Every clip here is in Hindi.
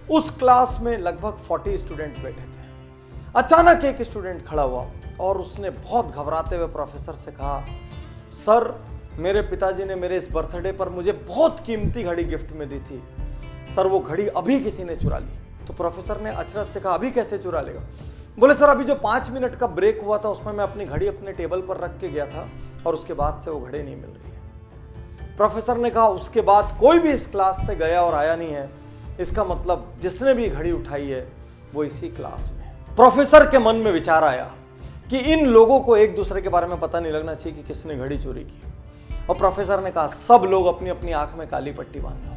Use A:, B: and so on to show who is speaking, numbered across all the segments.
A: उस क्लास में लगभग 40 स्टूडेंट बैठे थे। अचानक एक स्टूडेंट खड़ा हुआ और उसने बहुत घबराते हुए प्रोफेसर से कहा, सर मेरे पिताजी ने मेरे इस बर्थडे पर मुझे बहुत कीमती घड़ी गिफ्ट में दी थी, सर वो घड़ी अभी किसी ने चुरा ली। तो प्रोफेसर ने अचरज से कहा, अभी कैसे चुरा लेगा? बोले सर अभी जो 5 मिनट का ब्रेक हुआ था उसमें मैं अपनी घड़ी अपने टेबल पर रख के गया था और उसके बाद से वो घड़ी नहीं मिल रही है। प्रोफेसर ने कहा, उसके बाद कोई भी इस क्लास से गया और आया नहीं है, इसका मतलब जिसने भी घड़ी उठाई है वो इसी क्लास में है। प्रोफेसर के मन में विचार आया कि इन लोगों को एक दूसरे के बारे में पता नहीं लगना चाहिए कि किसने घड़ी चोरी की। और प्रोफेसर ने कहा, सब लोग अपनी अपनी आंख में काली पट्टी बांध लो।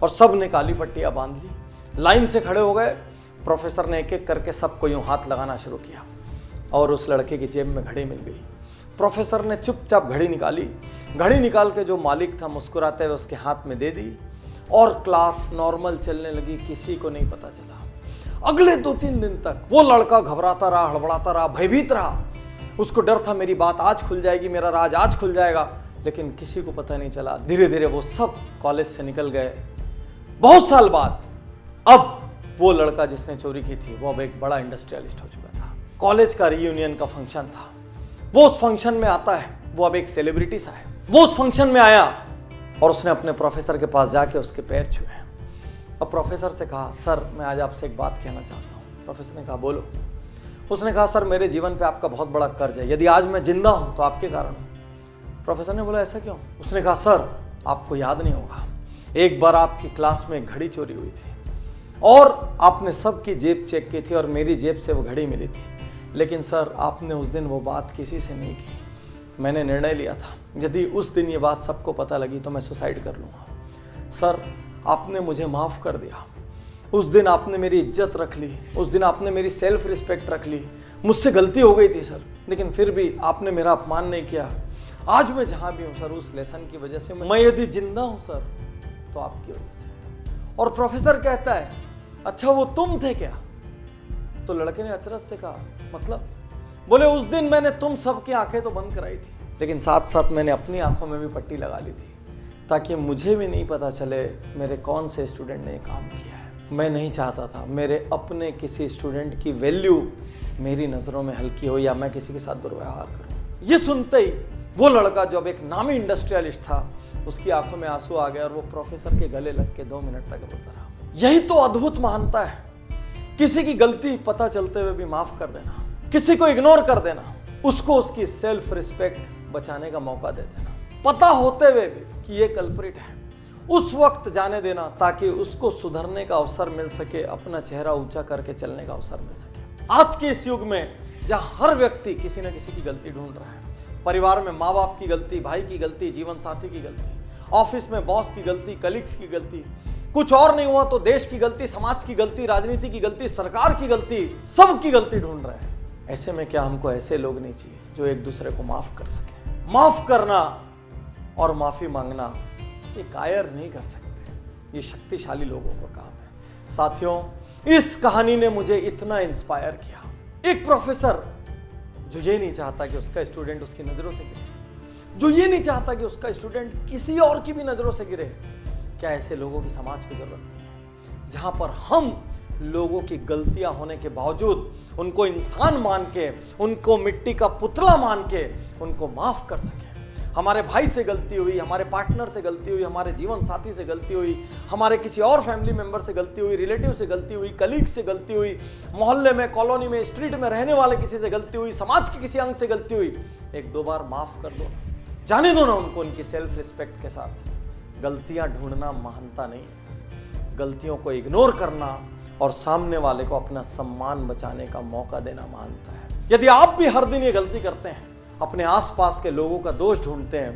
A: और सब ने काली पट्टियां बांध ली, लाइन से खड़े हो गए। प्रोफेसर ने एक एक करके सबको यूं हाथ लगाना शुरू किया और उस लड़के की जेब में घड़ी मिल गई। प्रोफेसर ने चुपचाप घड़ी निकाली, घड़ी निकाल के जो मालिक था मुस्कुराते हुए उसके हाथ में दे दी और क्लास नॉर्मल चलने लगी, किसी को नहीं पता चला। अगले 2-3 दिन तक वो लड़का घबराता रहा, हड़बड़ाता रहा, भयभीत रहा। उसको डर था मेरी बात आज खुल जाएगी, मेरा राज आज खुल जाएगा, लेकिन किसी को पता नहीं चला। धीरे धीरे वो सब कॉलेज से निकल गए। बहुत साल बाद अब वो लड़का जिसने चोरी की थी वो अब एक बड़ा इंडस्ट्रियलिस्ट हो चुका था। कॉलेज का रीयूनियन का फंक्शन था, वो उस फंक्शन में आता है, वो अब एक सेलिब्रिटी सा है। वो उस फंक्शन में आया और उसने अपने प्रोफेसर के पास जाके उसके पैर छुए और प्रोफेसर से कहा, सर मैं आज आपसे एक बात कहना चाहता हूँ। प्रोफेसर ने कहा, बोलो। उसने कहा, सर मेरे जीवन पे आपका बहुत बड़ा कर्ज है, यदि आज मैं जिंदा हूँ तो आपके कारण हूँ। प्रोफेसर ने बोला, ऐसा क्यों? उसने कहा, सर आपको याद नहीं होगा, एक बार आपकी क्लास में एक घड़ी चोरी हुई थी और आपने सबकी जेब चेक की थी और मेरी जेब से वो घड़ी मिली थी, लेकिन सर आपने उस दिन वो बात किसी से नहीं की। मैंने निर्णय लिया था यदि उस दिन ये बात सबको पता लगी तो मैं सुसाइड कर लूँगा। सर आपने मुझे माफ़ कर दिया, उस दिन आपने मेरी इज्जत रख ली, उस दिन आपने मेरी सेल्फ रिस्पेक्ट रख ली। मुझसे गलती हो गई थी सर, लेकिन फिर भी आपने मेरा अपमान नहीं किया। आज मैं जहाँ भी हूँ सर उस लेसन की वजह से, मैं यदि जिंदा हूँ सर तो आपकी वजह से। और प्रोफेसर कहता है, अच्छा वो तुम थे क्या? तो लड़के ने अचरज से कहा, मतलब? बोले, उस दिन मैंने तुम सबकी आंखें तो बंद कराई थी, लेकिन साथ साथ मैंने अपनी आंखों में भी पट्टी लगा ली थी ताकि मुझे भी नहीं पता चले मेरे कौन से स्टूडेंट ने ये काम किया है। मैं नहीं चाहता था मेरे अपने किसी स्टूडेंट की वैल्यू मेरी नज़रों में हल्की हो या मैं किसी के साथ दुर्व्यवहार करूँ। ये सुनते ही वो लड़का जो अब एक नामी इंडस्ट्रियलिस्ट था, उसकी आंखों में आंसू आ गया और वो प्रोफेसर के गले लग के 2 मिनट तक रोता रहा। यही तो अद्भुत महानता है, किसी की गलती पता चलते हुए भी माफ कर देना, किसी को इग्नोर कर देना, उसको उसकी सेल्फ रिस्पेक्ट बचाने का मौका दे देना, पता होते हुए भी कि ये कल्प्रिट है, उस वक्त जाने देना ताकि उसको सुधरने का अवसर मिल सके, अपना चेहरा ऊंचा करके चलने का अवसर मिल सके। आज के इस युग में जहां हर व्यक्ति किसी न किसी की गलती ढूंढ रहा है, परिवार में माँ बाप की गलती, भाई की गलती, जीवन साथी की गलती, ऑफिस में बॉस की गलती, कलीग्स की गलती, कुछ और नहीं हुआ तो देश की गलती, समाज की गलती, राजनीति की गलती, सरकार की गलती, सबकी गलती ढूंढ रहे हैं। ऐसे में क्या हमको ऐसे लोग नहीं चाहिए जो एक दूसरे को माफ कर सके? माफ करना और माफी मांगना ये कायर नहीं कर सकते, ये शक्तिशाली लोगों का काम है। साथियों, इस कहानी ने मुझे इतना इंस्पायर किया। एक प्रोफेसर जो ये नहीं चाहता कि उसका स्टूडेंट उसकी नजरों से गिरे, जो ये नहीं चाहता कि उसका स्टूडेंट किसी और की भी नजरों से गिरे, क्या ऐसे लोगों की समाज को जरूरत नहीं है? जहां पर हम लोगों की गलतियां होने के बावजूद उनको इंसान मान के, उनको मिट्टी का पुतला मान के उनको माफ कर सके। हमारे भाई से गलती हुई, हमारे पार्टनर से गलती हुई, हमारे जीवन साथी से गलती हुई, हमारे किसी और फैमिली मेंबर से गलती हुई, रिलेटिव से गलती हुई, कलीग से गलती हुई, मोहल्ले में, कॉलोनी में, स्ट्रीट में रहने वाले किसी से गलती हुई, समाज के किसी अंग से गलती हुई, 1-2 बार माफ कर दो, जाने दो ना उनको उनकी सेल्फ रिस्पेक्ट के साथ। गलतियां ढूंढना महानता नहीं है, गलतियों को इग्नोर करना और सामने वाले को अपना सम्मान बचाने का मौका देना महानता है। यदि आप भी हर दिन ये गलती करते हैं, अपने आसपास के लोगों का दोष ढूंढते हैं,